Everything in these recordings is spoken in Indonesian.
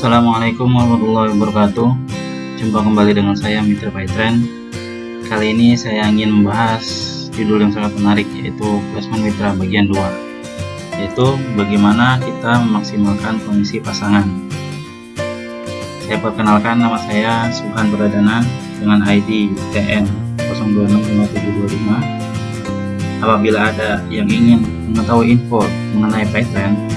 Assalamualaikum warahmatullahi wabarakatuh. Jumpa kembali dengan saya Mitra Paytrend. Kali ini saya ingin membahas judul yang sangat menarik, yaitu placement mitra bagian 2, yaitu bagaimana kita memaksimalkan komisi pasangan. Saya perkenalkan, nama saya Subhan Pradana dengan ID TN 026575. Apabila ada yang ingin mengetahui info mengenai Paytrend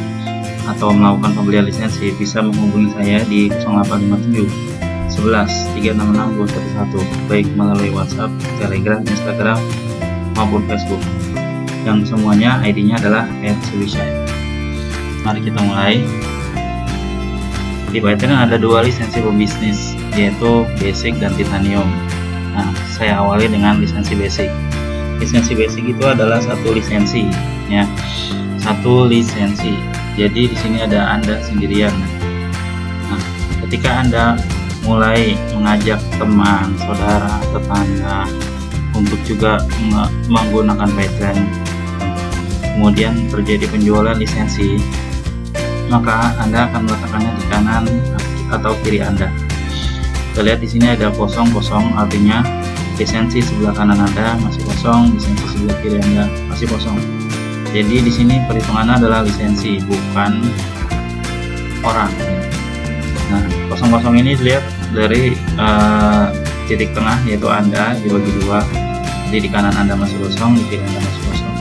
atau melakukan pembelian lisensi, bisa menghubungi saya di 0857 11 366 211, baik melalui WhatsApp, Telegram, Instagram maupun Facebook, yang semuanya ID-nya adalah @sulisha. Mari kita mulai. Di Paytrend ada dua lisensi pebisnis, yaitu Basic dan Titanium. Nah, saya awali dengan lisensi Basic. Lisensi Basic itu adalah satu lisensi, ya, satu lisensi. Jadi di sini ada Anda sendirian. Nah, ketika Anda mulai mengajak teman, saudara, tetangga untuk juga menggunakan Paytrend, kemudian terjadi penjualan lisensi, maka Anda akan meletakkannya di kanan atau kiri Anda. Kita lihat di sini ada kosong, artinya lisensi sebelah kanan Anda masih kosong, lisensi sebelah kiri Anda masih kosong. Jadi di sini perhitungannya adalah lisensi, bukan orang. Nah, kosong-kosong ini dilihat dari titik tengah, yaitu Anda dibagi dua. Jadi di kanan Anda masih kosong, di kiri Anda masih kosong.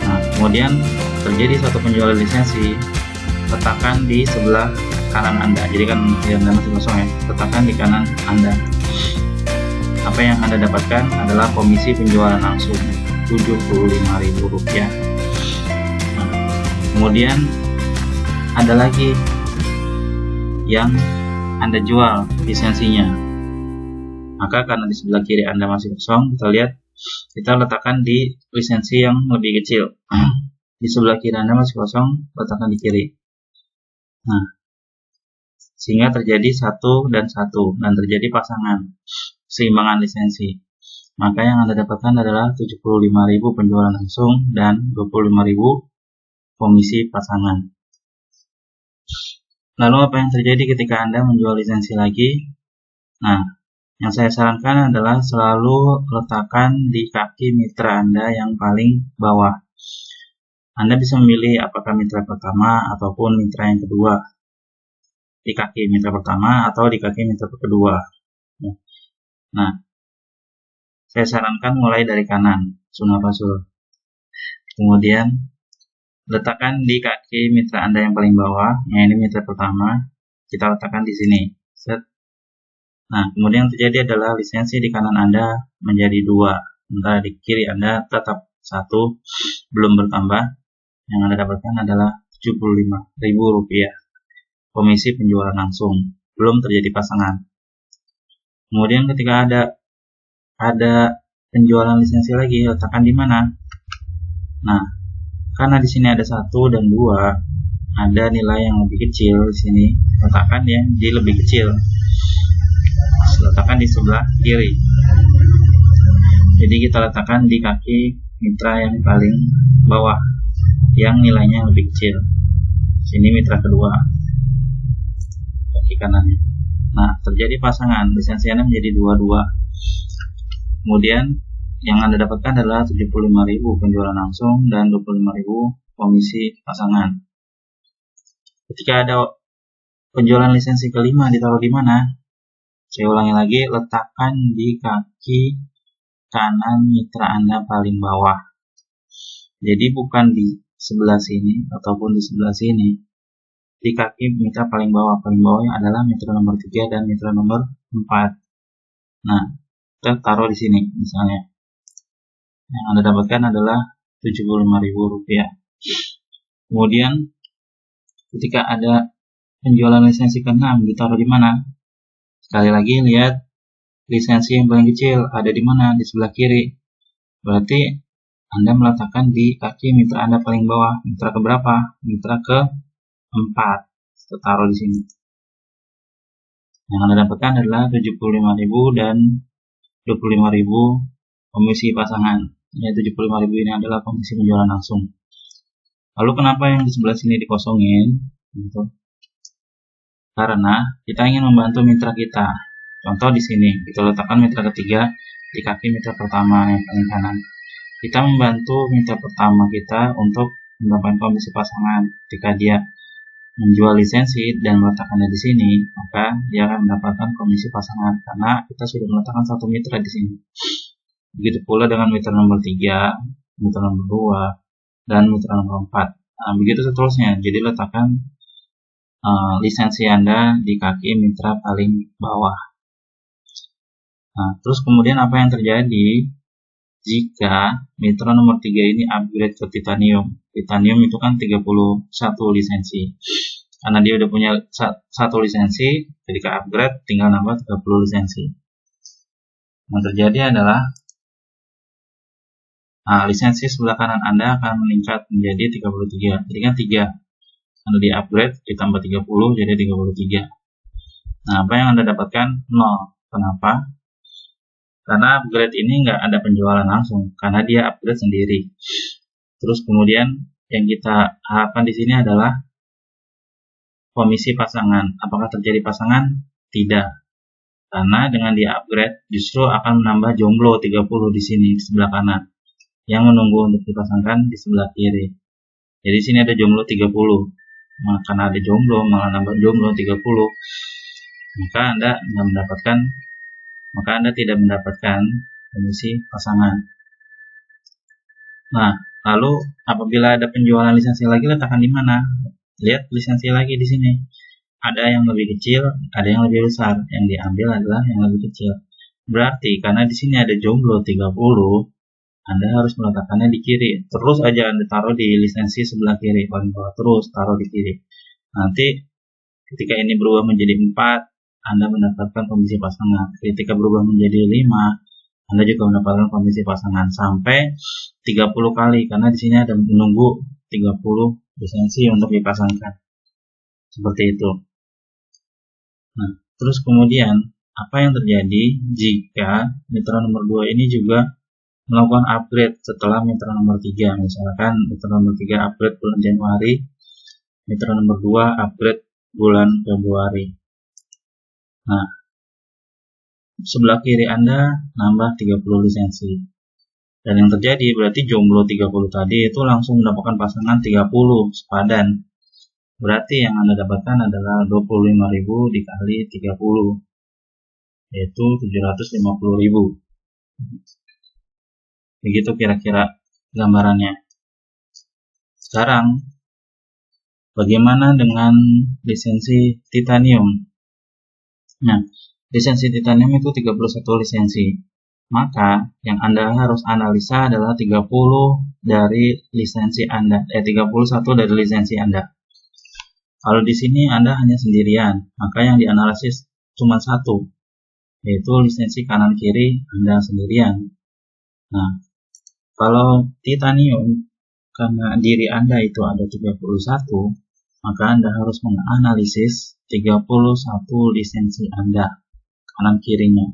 Nah, kemudian terjadi satu penjualan lisensi, letakkan di sebelah kanan Anda. Jadi kan kiri Anda masih kosong, ya, letakkan di kanan Anda. Apa yang Anda dapatkan adalah komisi penjualan langsung Rp75.000. Nah, kemudian ada lagi yang Anda jual lisensinya, maka karena di sebelah kiri Anda masih kosong, kita lihat, kita letakkan di lisensi yang lebih kecil. Di sebelah kiri Anda masih kosong, letakkan di kiri. Nah, sehingga terjadi satu dan terjadi pasangan, seimbangan lisensi. Maka yang Anda dapatkan adalah Rp75.000 penjualan langsung dan Rp25.000 komisi pasangan. Lalu apa yang terjadi ketika Anda menjual lisensi lagi? Nah, yang saya sarankan adalah selalu letakkan di kaki mitra Anda yang paling bawah. Anda bisa memilih apakah mitra pertama ataupun mitra yang kedua, di kaki mitra pertama atau di kaki mitra kedua. Nah, saya sarankan mulai dari kanan, sunnah Rasul. Kemudian letakkan di kaki mitra Anda yang paling bawah, yang ini mitra pertama, kita letakkan di sini. Set. Nah, kemudian terjadi adalah lisensi di kanan Anda menjadi 2, sementara di kiri Anda tetap 1, belum bertambah. Yang Anda dapatkan adalah Rp75.000 komisi penjualan langsung, belum terjadi pasangan. Kemudian ketika ada penjualan lisensi lagi, letakkan di mana? Nah, karena di sini ada 1 dan 2, ada nilai yang lebih kecil di sini, letakkan yang di lebih kecil. Letakkan di sebelah kiri. Jadi kita letakkan di kaki mitra yang paling bawah, yang nilainya lebih kecil. Sini mitra kedua, kaki kanannya. Nah, terjadi pasangan, lisensi Anda menjadi 2-2. Kemudian yang Anda dapatkan adalah Rp75.000 penjualan langsung dan Rp25.000 komisi pasangan. Ketika ada penjualan lisensi kelima, ditaruh di mana? Saya ulangi lagi, letakkan di kaki kanan mitra Anda paling bawah. Jadi bukan di sebelah sini ataupun di sebelah sini. Di kaki mitra paling bawah. Paling bawahnya adalah mitra nomor 3 dan mitra nomor 4. Nah, kita taruh di sini misalnya. Yang Anda dapatkan adalah Rp75.000. Kemudian ketika ada penjualan lisensi ke-6, ditaruh di mana? Sekali lagi lihat, lisensi yang paling kecil ada di mana? Di sebelah kiri. Berarti Anda meletakkan di kaki mitra Anda paling bawah. Mitra keberapa? Mitra ke-4. Kita taruh di sini. Yang Anda dapatkan adalah Rp75.000 dan Rp25.000 komisi pasangan. Yaitu Rp75.000 ini adalah komisi penjualan langsung. Lalu kenapa yang di sebelah sini dikosongin? Gitu. Karena kita ingin membantu mitra kita. Contoh di sini, kita letakkan mitra ketiga di kaki mitra pertama yang paling kanan. Kita membantu mitra pertama kita untuk mendapatkan komisi pasangan. Ketika dia menjual lisensi dan meletakkannya di sini, maka dia akan mendapatkan komisi pasangan karena kita sudah meletakkan satu mitra di sini. Begitu pula dengan mitra nomor 3, mitra nomor 2, dan mitra nomor 4. Nah, begitu seterusnya. Jadi letakkan lisensi Anda di kaki mitra paling bawah. Nah, terus kemudian apa yang terjadi jika mitra nomor 3 ini upgrade ke titanium? Titanium itu kan 31 lisensi. Karena dia udah punya satu lisensi, ketika upgrade tinggal nambah 30 lisensi. Yang terjadi adalah lisensi sebelah kanan Anda akan meningkat menjadi 33. Jadi kan 3. Anda di upgrade ditambah 30 jadi 33. Nah, apa yang Anda dapatkan? 0. Kenapa? Karena upgrade ini nggak ada penjualan langsung, karena dia upgrade sendiri. Terus kemudian yang kita harapkan di sini adalah komisi pasangan. Apakah terjadi pasangan? Tidak. Karena dengan dia upgrade justru akan menambah jomblo 30 di sini di sebelah kanan yang menunggu untuk dipasangkan di sebelah kiri. Jadi sini ada jomblo 30. Nah, karena ada jomblo malah nambah jomblo 30, maka Anda tidak mendapatkan komisi pasangan. Nah, lalu apabila ada penjualan lisensi lagi, letakkan di mana? Lihat lisensi lagi di sini. Ada yang lebih kecil, ada yang lebih besar. Yang diambil adalah yang lebih kecil. Berarti karena di sini ada jomblo 30, Anda harus meletakkannya di kiri. Terus aja Anda taruh di lisensi sebelah kiri, paling bawah, terus taruh di kiri. Nanti ketika ini berubah menjadi 4, Anda mendapatkan komisi pasangan. Ketika berubah menjadi 5, Anda juga mendapatkan komisi pasangan sampai 30 kali, karena di sini ada menunggu 30 lisensi untuk dipasangkan. Seperti itu. Nah, terus kemudian apa yang terjadi jika mitra nomor 2 ini juga melakukan upgrade setelah mitra nomor 3? Misalkan mitra nomor 3 upgrade bulan Januari, mitra nomor 2 upgrade bulan Februari. Nah, sebelah kiri Anda nambah 30 lisensi. Dan yang terjadi berarti jomblo 30 tadi itu langsung mendapatkan pasangan 30 sepadan. Berarti yang Anda dapatkan adalah 25.000 dikali 30, yaitu 750.000. Begitu kira-kira gambarannya. Sekarang, bagaimana dengan lisensi titanium? Nah, lisensi titanium itu 31 lisensi. Maka yang Anda harus analisa adalah 31 dari lisensi Anda. Kalau di sini Anda hanya sendirian, maka yang dianalisis cuma satu, yaitu lisensi kanan kiri Anda sendirian. Nah, kalau titanium karena diri Anda itu ada 31, maka Anda harus menganalisis 31 lisensi Anda kanan kirinya.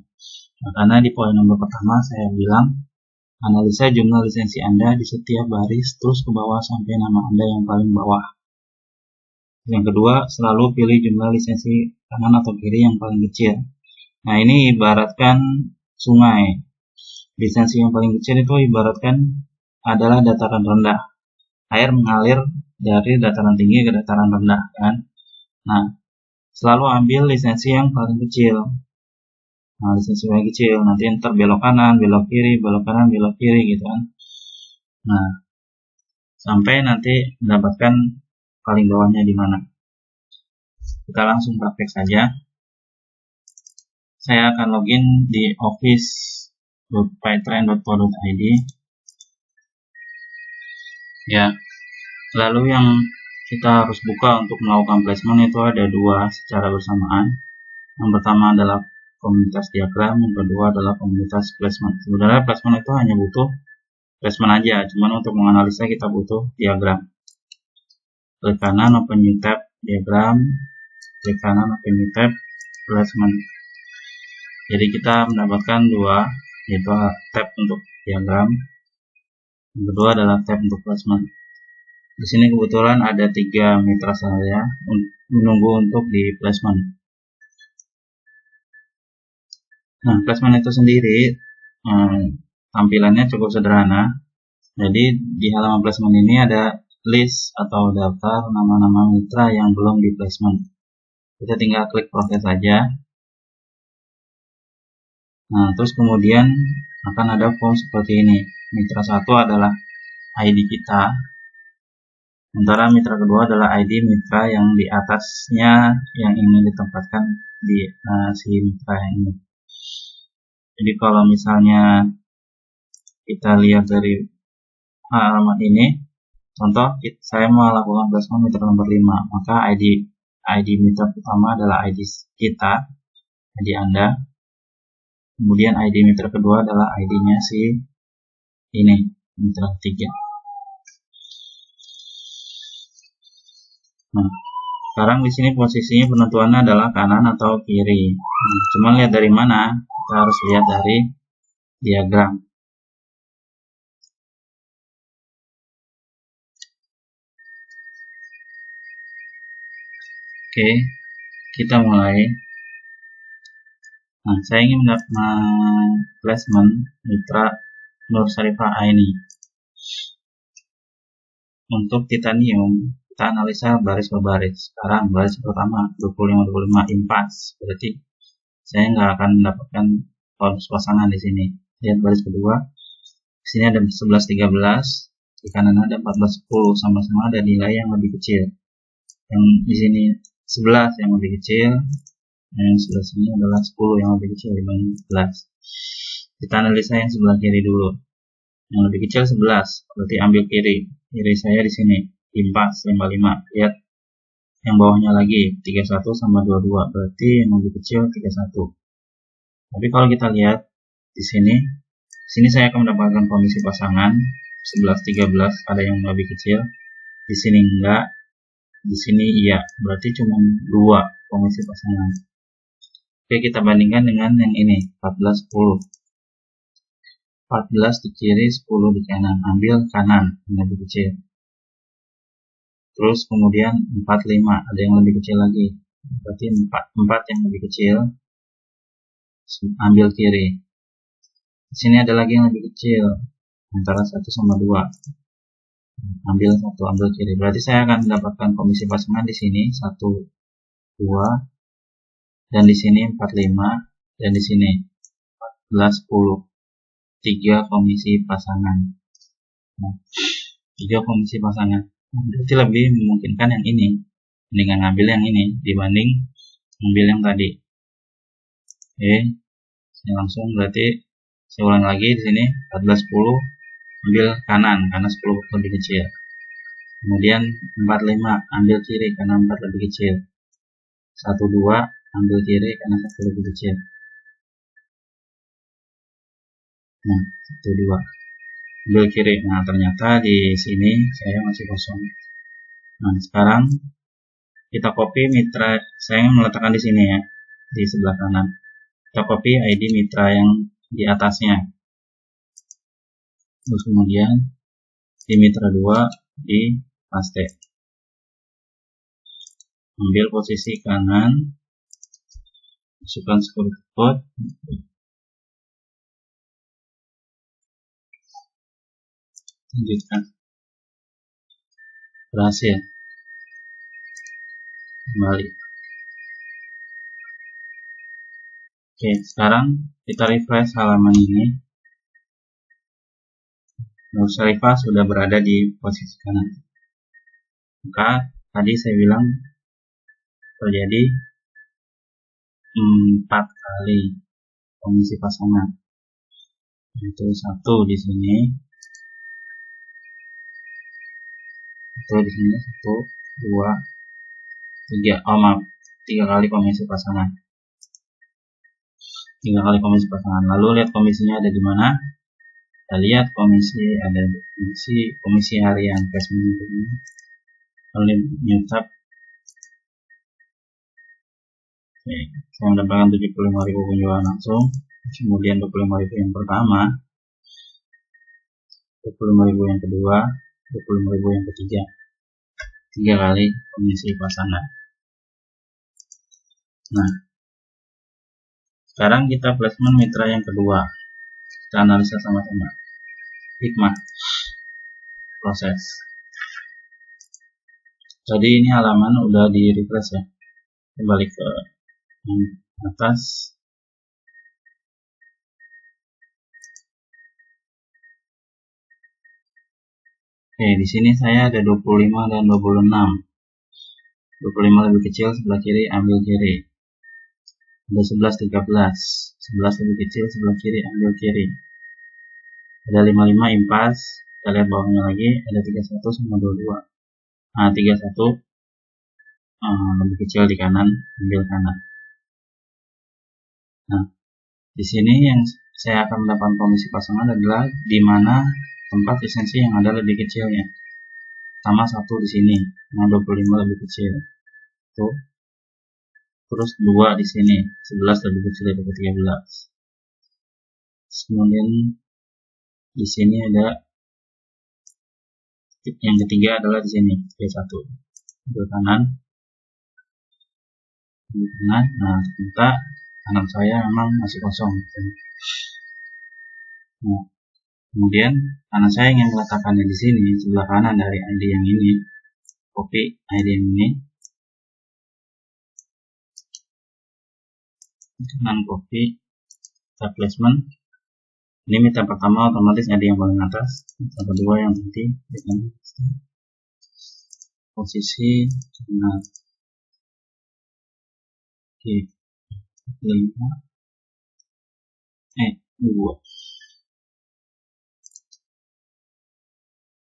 Nah, karena di poin nomor pertama saya bilang analisa jumlah lisensi Anda di setiap baris terus ke bawah sampai nama Anda yang paling bawah. Yang kedua, selalu pilih jumlah lisensi kanan atau kiri yang paling kecil. Nah, ini ibaratkan sungai. Lisensi yang paling kecil itu ibaratkan adalah dataran rendah. Air mengalir dari dataran tinggi ke dataran rendah, kan? Nah, selalu ambil lisensi yang paling kecil. Nah, lisensi paling kecil, nanti ntar belok kanan, belok kiri, belok kanan, belok kiri, gitu kan. Nah, sampai nanti mendapatkan paling bawahnya di mana. Kita langsung praktek saja. Saya akan login di office.pytrend.co.id. Ya, lalu yang kita harus buka untuk melakukan placement itu ada dua secara bersamaan. Yang pertama adalah komunitas diagram, yang kedua adalah komunitas placement. Sebenarnya placement itu hanya butuh placement aja, cuman untuk menganalisa kita butuh diagram. Klik kanan open new tab diagram, klik kanan open new tab placement. Jadi kita mendapatkan dua, yaitu tab untuk diagram, yang kedua adalah tab untuk placement. Di sini kebetulan ada 3 mitra saya menunggu untuk di placement. Nah, placement itu sendiri tampilannya cukup sederhana. Jadi di halaman placement ini ada list atau daftar nama-nama mitra yang belum di placement. Kita tinggal klik proses saja. Nah, terus kemudian akan ada form seperti ini. Mitra 1 adalah ID kita, sementara mitra kedua adalah ID mitra yang di atasnya yang ingin ditempatkan di si mitra ini. Jadi kalau misalnya kita lihat dari halaman ini, contoh saya mau lakukan placement mitra nomor 5, maka ID mitra pertama adalah ID kita, ID Anda. Kemudian ID mitra kedua adalah ID-nya si ini, mitra 3. Nah, sekarang di sini posisinya penentuannya adalah kanan atau kiri. Cuman lihat dari mana? Kita harus lihat dari diagram. Oke, kita mulai. Nah, saya ingin placement mitra Nur Syarifah A ini. Untuk titanium, kita analisa baris per baris. Sekarang baris pertama 25-25 impas, berarti saya nggak akan mendapatkan pasangan di sini. Lihat baris kedua, di sini ada 11-13, di kanan ada 14-10, sama-sama ada nilai yang lebih kecil. Yang di sini 11 yang lebih kecil, yang sebelah sini adalah 10 yang lebih kecil dibanding 11. Kita analisa yang sebelah kiri dulu. Yang lebih kecil 11, berarti ambil kiri. Kiri saya di sini impas 55. Lihat yang bawahnya lagi 31 sama 22, berarti yang lebih kecil 31. Tapi kalau kita lihat di sini saya akan mendapatkan komisi pasangan 11-13, ada yang lebih kecil. Di sini enggak, di sini iya, berarti cuma 2 komisi pasangan. Oke, kita bandingkan dengan yang ini 14-10. 14 di kiri, 10 di kanan. Ambil kanan yang lebih kecil. Terus kemudian 45, ada yang lebih kecil lagi. Berarti 4 yang lebih kecil. Ambil kiri. Di sini ada lagi yang lebih kecil, antara 1 sama 2. Ambil 1, ambil kiri. Berarti saya akan mendapatkan komisi pasangan di sini 1, 2, dan di sini 45, dan di sini 14, 10. 3 komisi pasangan. Nah, 3 komisi pasangan. Berarti lebih memungkinkan yang ini dengan ngambil yang ini dibanding ngambil yang tadi. Oke, saya langsung berarti saya ulang lagi di sini 14, 10, ambil kanan karena 10 lebih kecil. Kemudian 45, ambil kiri karena 4 lebih kecil. 1, 2, ambil kiri karena 1 lebih kecil. Nah, 1, 2, ambil kiri. Nah, ternyata di sini saya masih kosong. Nah, sekarang kita copy mitra. Saya meletakkan di sini ya, di sebelah kanan. Kita copy ID mitra yang di atasnya. Terus kemudian di mitra 2 di paste. Ambil posisi kanan, masukkan security code. Lanjutkan. Berhasil. Kembali. Oke, sekarang kita refresh halaman ini. Nur Syarifah sudah berada di posisi kanan. Maka tadi saya bilang terjadi 4 kali komisi pasangan. Itu 1 di sini. Itu di sini 1, 2, 3. Oh maaf, 3 kali komisi pasangan. 3 kali komisi pasangan. Lalu lihat komisinya ada di mana? Kita lihat komisi ada di komisi harian placement ini. Lalu new tab. Oke, saya mendapatkan 75.000 kunjungan langsung. Kemudian 25.000 yang pertama, 25.000 yang kedua, 25.000 yang ketiga. 3 kali komisi pasangan. Nah, sekarang kita placement mitra yang kedua. Kita analisa sama-sama. Hikmah proses. Tadi ini halaman udah di refresh ya. Kembali ke atas. Oke, di sini saya ada 25 dan 26. 25 lebih kecil, sebelah kiri ambil kiri. Ada 11, 13. 11 lebih kecil, sebelah kiri ambil kiri. Ada 55 impas. Kita lihat bawahnya lagi, ada 31 sama 22. Nah, 31 lebih kecil di kanan, ambil kanan. Nah, di sini yang saya akan mendapatkan komisi pasangan adalah di mana tempat esensi yang ada lebih kecilnya. Sama satu di sini, yang 25 lebih kecil. Tuh. Terus 2 di sini, 11 lebih kecil dari 13. Kemudian di sini ada yang ketiga adalah di sini, P1. Ambil kanan. Nah, ternyata kanan saya memang masih kosong. Nah, kemudian kanan saya ingin meletakkannya di sini, sebelah kanan dari ID yang ini. Copy ID yang ini. Kanan copy, kita placement. Ini mitra pertama otomatis ada yang paling atas, mitra kedua yang nanti dengan posisi kanan. Oke, 5 2.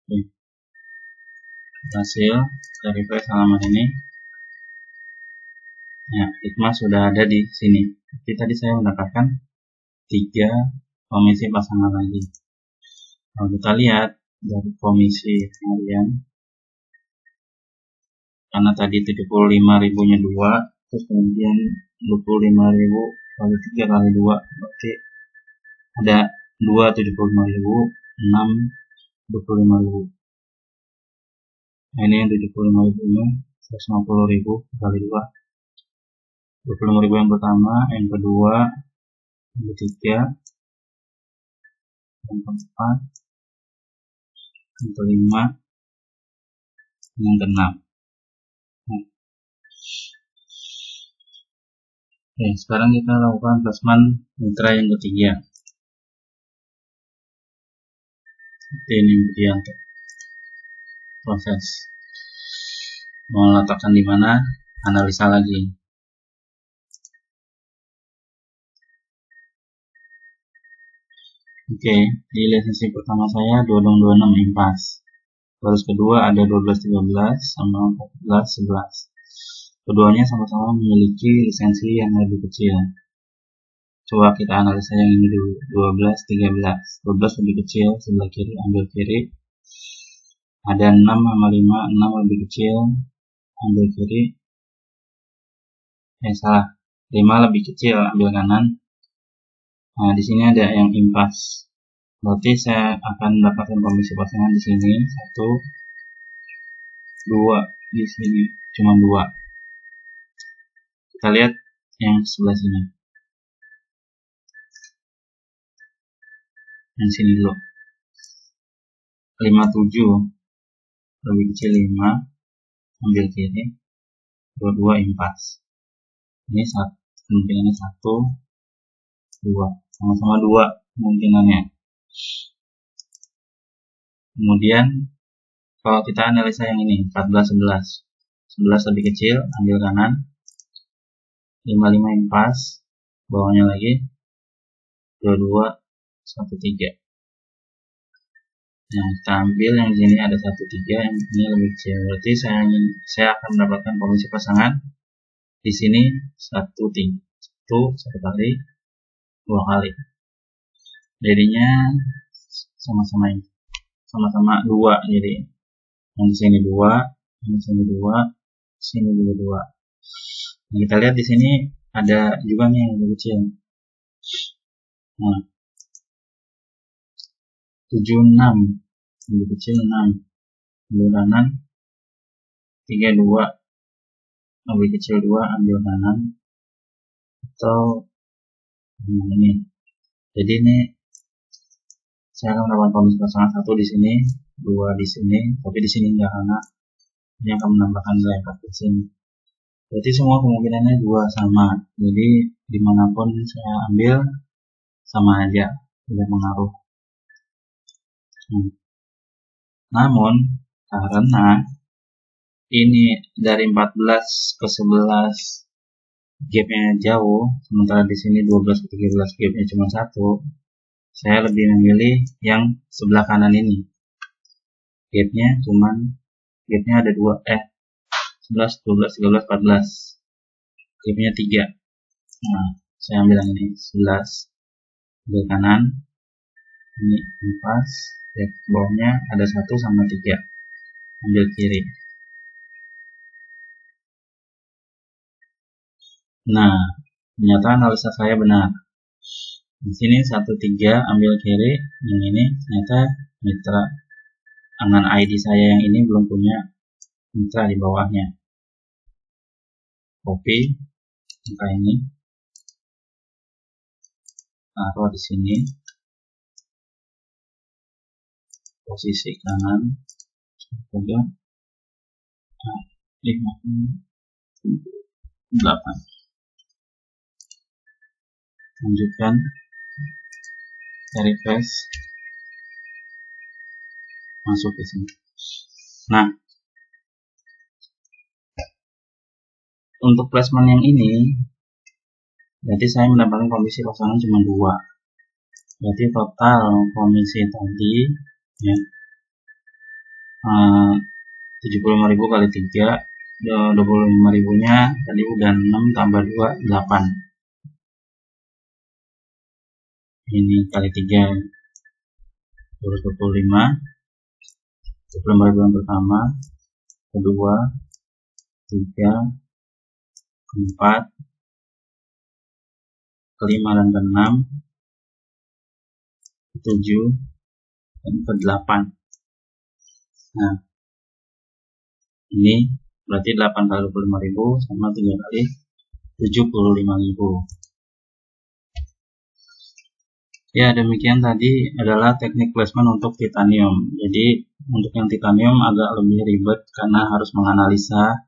Oke, hasil dari refresh halaman ini. Ya, hikmah sudah ada di sini. Tapi tadi saya mendapatkan 3 komisi pasangan lagi. Kalau kita lihat dari komisi harian, karena tadi 75.000 nya 2, terus kemudian 25.000 kali 3 kali 2, berarti ada 2 75.000, 6 25.000. Nah, ini yang 75.000 nya 150.000 kali 2, 25.000 yang pertama, yang kedua, yang ketiga, yang keempat, yang kelima, yang keenam. Oke, sekarang kita lakukan placement mitra yang ketiga. Ini dia untuk proses. Mau letakkan di mana? Analisa lagi. Oke, di lisensi pertama saya 2226 impas. Terus kedua ada 1213 sama 1411. Keduanya sama-sama memiliki lisensi yang lebih kecil. Coba kita analisa yang ini dulu. 1213. 12 lebih kecil, sebelah kiri ambil kiri. Ada 6 sama 5, 6 lebih kecil, ambil kiri. Salah. 5 lebih kecil, ambil kanan. Nah, di sini ada yang impas. Berarti saya akan mendapatkan komisi pasangan di sini 1, 2, di sini cuma 2. Kita lihat yang sebelah sini. Yang sini dulu. 57 lebih kecil 5, ambil kiri. 22 impas. Ini kemungkinannya 1, 2, sama-sama 2 kemungkinannya. Kemudian kalau kita analisa yang ini 1411, 11 lebih kecil, ambil kanan. 55 impas, bawahnya lagi 22 13. Nah, kita ambil yang sini ada 13, yang ini lebih kecil. Berarti saya akan mendapatkan komisi pasangan di sini 1 kali, 2 kali. Jadinya sama-sama 2, jadi yang di sini 2, yang di sini 2, sini juga 2. Nah, kita lihat di sini ada juga nih yang lebih kecil. Nah, 76 lebih kecil 6, ambil kanan. 32 lebih kecil 2, ambil kanan. atau ini. Jadi ini saya akan melakukan komisi pasangan 1 di sini, 2 di sini, tapi di sini enggak, karena ini akan menambahkan nilai 4 di sini. Berarti semua kemungkinannya 2 sama. Jadi dimanapun saya ambil sama aja, tidak mengaruh. Namun karena ini dari 14 ke 11 gapnya jauh, sementara di sini 12 ke 13 gapnya cuma 1, saya lebih memilih yang sebelah kanan ini. Gapnya ada 2, 11, 12, 13, 14, gapnya 3. Nah, saya ambil yang ini 11 sebelah kanan, ini 4, gap bawahnya ada 1 sama 3, ambil kiri. Nah, ternyata analisa saya benar. Di sini 1, 3 ambil kiri, yang ini ternyata mitra. Dengan ID saya yang ini belum punya mitra di bawahnya. Copy angka ini, taruh di sini, posisi kanan, 8, lanjutkan, cari paste, masuk ke sini. Nah, untuk placement yang ini, berarti saya mendapatkan komisi pasangan cuma 2. Berarti total komisi tadi ya 75.000 kali 3, 25.000 nya tadi udah 6 tambah 2, 8. Ini kali 3 225, 25.000 yang pertama, kedua, 3, keempat, kelima dan keenam, 7, dan ke-8. Nah, ini berarti 8 kali 25.000 sama 3 kali 75.000. Ya, demikian tadi adalah teknik placement untuk titanium. Jadi untuk yang titanium agak lebih ribet karena harus menganalisa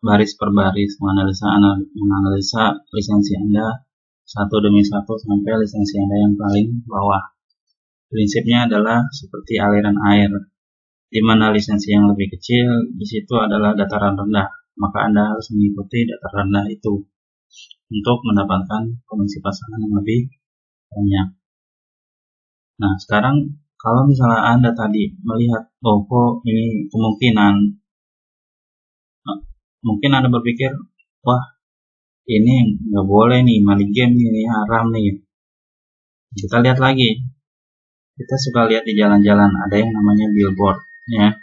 baris per baris, menganalisa lisensi Anda satu demi satu sampai lisensi Anda yang paling bawah. Prinsipnya adalah seperti aliran air, di mana lisensi yang lebih kecil di situ adalah dataran rendah, maka Anda harus mengikuti dataran rendah itu untuk mendapatkan komisi pasangan yang lebih banyak. Nah, sekarang kalau misalnya Anda tadi melihat kok ini kemungkinan, mungkin Anda berpikir, wah ini nggak boleh nih, money game ini haram nih. Kita lihat lagi, kita suka lihat di jalan-jalan ada yang namanya billboard ya.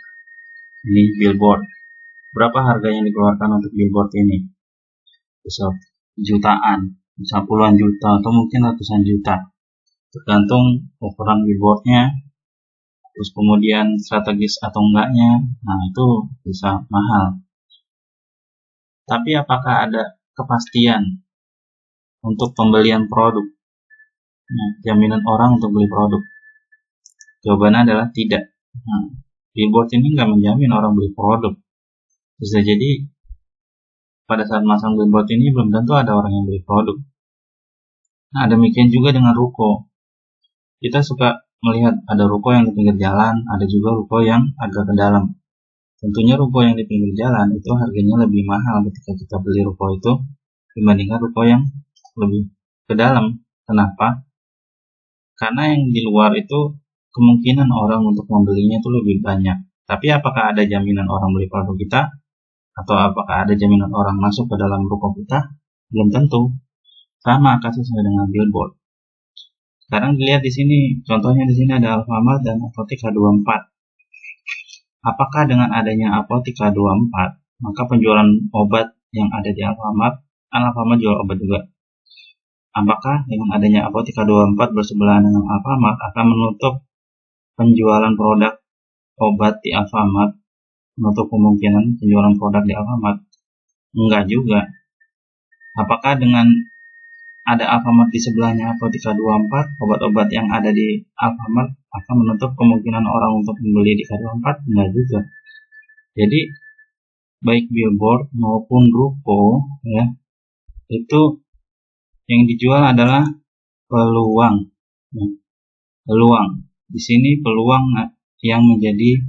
Ini billboard, berapa harga yang dikeluarkan untuk billboard ini? Bisa jutaan, bisa puluhan juta, atau mungkin ratusan juta, tergantung ukuran billboardnya, terus kemudian strategis atau enggaknya. Nah, itu bisa mahal. Tapi apakah ada kepastian untuk pembelian produk? Nah, jaminan orang untuk beli produk? Jawabannya adalah tidak. Nah, billboard ini nggak menjamin orang beli produk. Bisa jadi pada saat masang billboard ini belum tentu ada orang yang beli produk. Nah, demikian juga dengan ruko. Kita suka melihat ada ruko yang di pinggir jalan, ada juga ruko yang agak ke dalam. Tentunya ruko yang di pinggir jalan itu harganya lebih mahal ketika kita beli ruko itu dibandingkan ruko yang lebih ke dalam. Kenapa? Karena yang di luar itu kemungkinan orang untuk membelinya itu lebih banyak. Tapi apakah ada jaminan orang beli produk kita? Atau apakah ada jaminan orang masuk ke dalam ruko kita? Belum tentu. Sama kasusnya dengan billboard. Sekarang dilihat di sini, contohnya di sini ada Alfamart dan Apotheka 24. Apakah dengan adanya Apotheka 24, maka penjualan obat yang ada di Alfamart, kan Alfamart jual obat juga. Apakah dengan adanya Apotheka 24 bersebelahan dengan Alfamart akan menutup penjualan produk obat di Alfamart, menutup kemungkinan penjualan produk di Alfamart? Enggak juga. Apakah dengan ada Alfamart di sebelahnya Apotika 24, obat-obat yang ada di Alfamart akan menutup kemungkinan orang untuk membeli di K24? Enggak juga. Jadi baik billboard maupun ruko ya, itu yang dijual adalah peluang. Peluang. Di sini peluang yang menjadi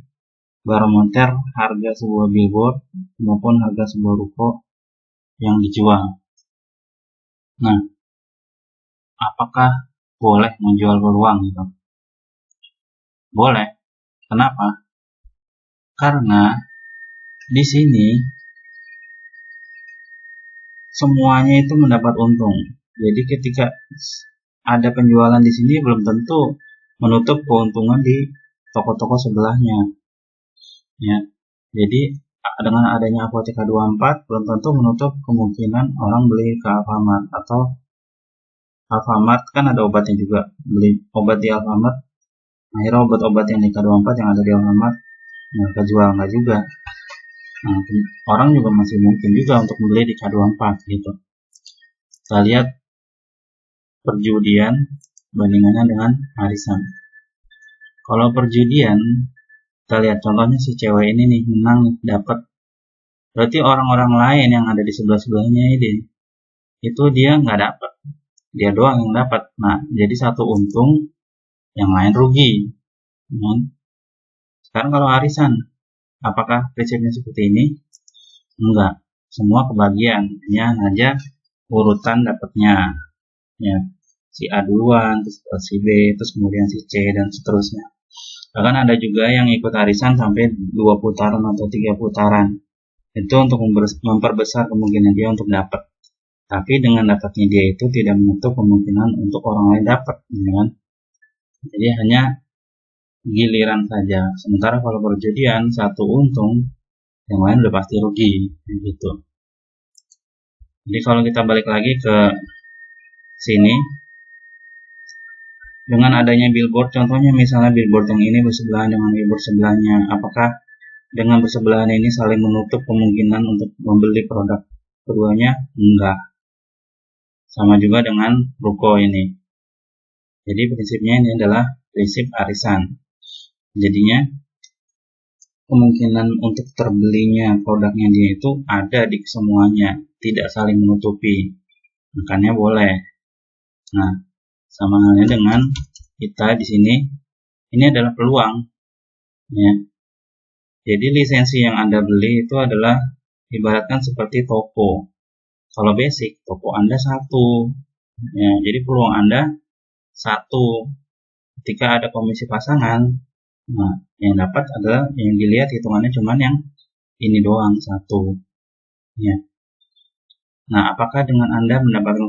barometer harga sebuah billboard maupun harga sebuah ruko yang dijual. Nah, apakah boleh menjual peluang gitu? Boleh. Kenapa? Karena di sini semuanya itu mendapat untung. Jadi ketika ada penjualan di sini belum tentu menutup keuntungan di toko-toko sebelahnya. Ya. Jadi dengan adanya Apotika 24 belum tentu menutup kemungkinan orang beli ke Alfamart, atau Alfamart kan ada obatnya juga, beli obat di Alfamart, akhirnya obat-obat yang di K24 yang ada di Alfamart nggak kejual, nggak juga. Nah, orang juga masih mungkin juga untuk membeli di K24 gitu. Kita lihat perjudian bandingannya dengan arisan. Kalau perjudian, kita lihat contohnya si cewek ini nih menang nih, dapat. Berarti orang-orang lain yang ada di sebelah-sebelahnya ini itu dia nggak dapat, dia doang yang dapat. Nah, jadi satu untung, yang lain rugi. Sekarang kalau arisan, apakah prinsipnya seperti ini? Enggak, semua kebagian, hanya aja urutan dapatnya. Ya, si A duluan, terus si B, terus kemudian si C, dan seterusnya. Bahkan ada juga yang ikut arisan sampai 2 putaran atau 3 putaran. Itu untuk memperbesar kemungkinan dia untuk dapat. Tapi dengan dapatnya dia itu tidak menutup kemungkinan untuk orang lain dapat, kan? Jadi hanya giliran saja. Sementara kalau perjudian satu untung, yang lain udah pasti rugi, gitu. Jadi kalau kita balik lagi ke sini, dengan adanya billboard, contohnya misalnya billboard yang ini bersebelahan dengan billboard sebelahnya, apakah dengan bersebelahan ini saling menutup kemungkinan untuk membeli produk keduanya? Enggak. Sama juga dengan ruko ini. Jadi prinsipnya ini adalah prinsip arisan. Jadinya kemungkinan untuk terbelinya produknya dia itu ada di semuanya, tidak saling menutupi. Makanya boleh. Nah, sama halnya dengan kita di sini, ini adalah peluang. Ya. Jadi lisensi yang Anda beli itu adalah ibaratkan seperti toko. Kalau basic, toko Anda satu. Ya, jadi peluang Anda satu. Ketika ada komisi pasangan, nah, yang dapat adalah yang dilihat hitungannya cuman yang ini doang, satu. Ya. Nah, apakah dengan Anda mendapatkan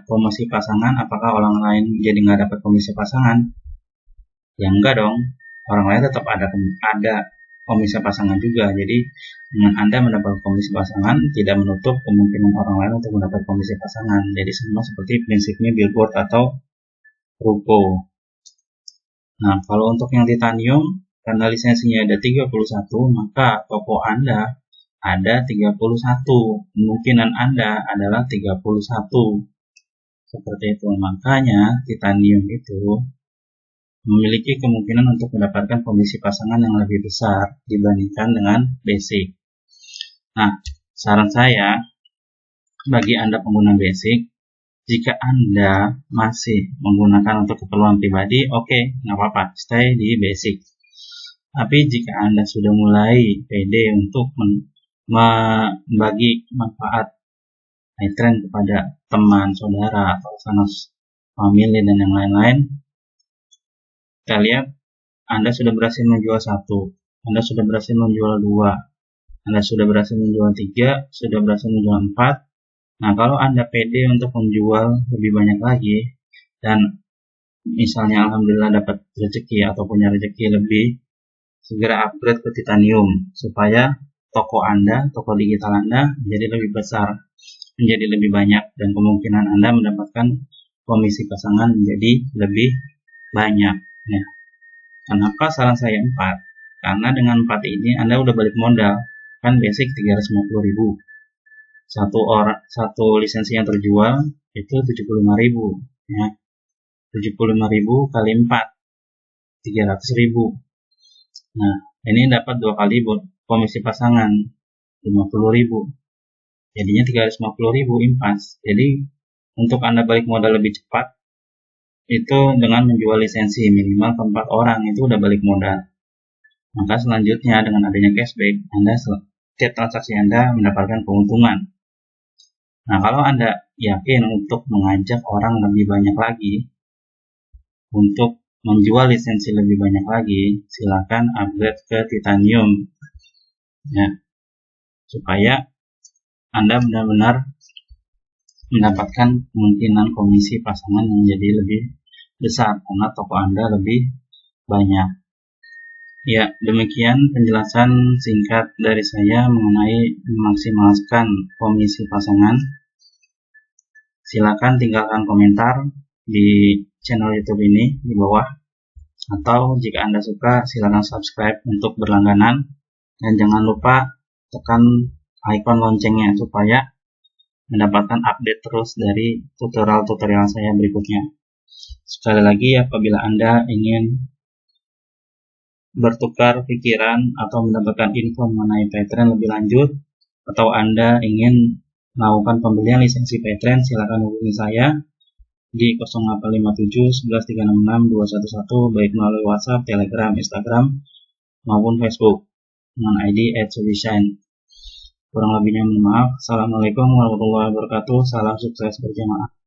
komisi pasangan, apakah orang lain jadi nggak dapat komisi pasangan? Ya enggak dong. Orang lain tetap ada komisi pasangan juga. Jadi dengan Anda mendapat komisi pasangan tidak menutup kemungkinan orang lain untuk mendapat komisi pasangan. Jadi semua seperti prinsipnya billboard atau ruko. Nah, kalau untuk yang titanium, karena lisensinya ada 31, maka toko Anda ada 31. Kemungkinan Anda adalah 31. Seperti itu. Makanya titanium itu memiliki kemungkinan untuk mendapatkan komisi pasangan yang lebih besar dibandingkan dengan basic. Nah, saran saya bagi Anda pengguna basic, jika Anda masih menggunakan untuk keperluan pribadi, oke, nggak apa-apa, stay di basic. Tapi jika Anda sudah mulai pede untuk membagi manfaat iTrend kepada teman, saudara, atau sanak famili dan yang lain-lain, kita lihat Anda sudah berhasil menjual 1, Anda sudah berhasil menjual 2, Anda sudah berhasil menjual 3, sudah berhasil menjual 4. Nah, kalau Anda pede untuk menjual lebih banyak lagi, dan misalnya alhamdulillah dapat rezeki atau punya rezeki lebih, segera upgrade ke titanium, supaya toko Anda, toko digital Anda menjadi lebih besar, menjadi lebih banyak, dan kemungkinan Anda mendapatkan komisi pasangan menjadi lebih banyak. Ya. Kenapa saran saya 4? Karena dengan 4 ini Anda udah balik modal, kan basic 350.000. satu lisensi yang terjual itu 75.000 ya. 75.000 kali 4 300.000. Nah, ini dapat 2 kali komisi pasangan 50.000. Jadinya 350.000 impas. Jadi untuk Anda balik modal lebih cepat itu dengan menjual lisensi minimal ke 4 orang, itu udah balik modal. Maka selanjutnya dengan adanya cashback, Anda setiap transaksi Anda mendapatkan keuntungan. Nah, kalau Anda yakin untuk mengajak orang lebih banyak lagi untuk menjual lisensi lebih banyak lagi, silakan upgrade ke titanium ya, supaya Anda benar-benar mendapatkan kemungkinan komisi pasangan yang jadi lebih besar karena toko Anda lebih banyak. Ya, demikian penjelasan singkat dari saya mengenai memaksimalkan komisi pasangan. Silakan tinggalkan komentar di channel YouTube ini di bawah, atau jika Anda suka silakan subscribe untuk berlangganan, dan jangan lupa tekan icon loncengnya supaya mendapatkan update terus dari tutorial-tutorial saya berikutnya. Sekali lagi, apabila Anda ingin bertukar pikiran atau mendapatkan info mengenai PayTrend lebih lanjut, atau Anda ingin melakukan pembelian lisensi PayTrend, silakan hubungi saya di 0857 11 366 211 baik melalui WhatsApp, Telegram, Instagram maupun Facebook dengan ID @subishine. Kurang lebihnya mohon maaf. Assalamualaikum warahmatullahi wabarakatuh. Salam sukses berjamaah.